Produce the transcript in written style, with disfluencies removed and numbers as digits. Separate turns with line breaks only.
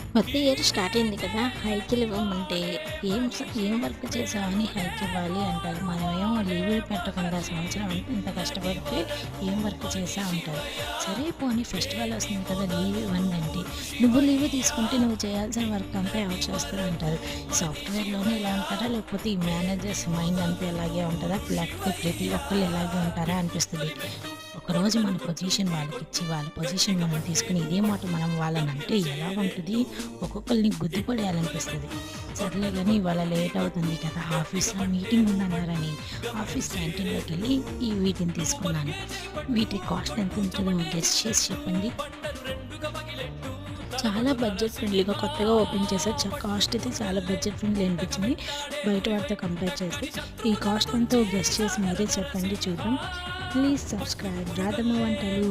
కొత్త year start అయింది కదా! హైకులు ఇవ్వమంటే ఏం వర్క్ చేశావని హైక్ ఇవ్వాలి అంటారు. మనమేమో లీవులు పెట్టకుండా సంవత్సరం అంతా ఇంత కష్టపడితే ఏం వర్క్ చేశావు అంటారు. సరే పోనీ ఫెస్టివల్ వస్తుంది కదా! లీవ్ ఇవ్వండి అంటే, నువ్వు లీవ్ తీసుకుంటే నువ్వు చేయాల్సిన వర్క్ అంతా ఎవరు చేస్తారు అంటారు. సాఫ్ట్‌వేర్‌లోనే ఇలా ఉంటారా? లేకపోతే ఈ మేనేజర్స్ మైండ్ అంతా ఇలాగే ఉంటదా? లేకపోతే ప్రతి ఒక్కళ్ళు ఇలాగే ఉంటారా అనిపిస్తది. ఒకరోజు మన పొజిషన్ వాళ్ళకిచ్చి, వాళ్ళ పొజిషన్ మనం తీసుకొని ఇదే మాట మనం వాళ్ళనంటే ఎలా ఉంటది? ఒక్కొక్కళ్ళని గుద్ది పడేయాలనిపిస్తది. సర్లే గాని ఇవాళ లేట్ అవుతుంది కదా! ఆఫీస్‌లో మీటింగ్ ఉందన్నారని ఆఫీస్ క్యాంటీన్‌లోకెళ్ళి వీటిని తీసుకున్నాను. వీటి కాస్ట్ ఎంత ఉంటదో గెస్ చేసి చెప్పండి? చాలా బడ్జెట్ ఫ్రెండ్లీగా కొత్తగా ఓపెన్ చేశారు. కాస్ట్ అయితే చాలా బడ్జెట్ ఫ్రెండ్లీ అనిపించింది. బయట వాటితో కంపేర్ చేస్తే. ఈ కాస్ట్ ఎంతో గెస్ చేసి మీరే చెప్పండి చూద్దాం. ప్లీజ్ సబ్స్క్రైబ్ రాధమ్మ వంటలు.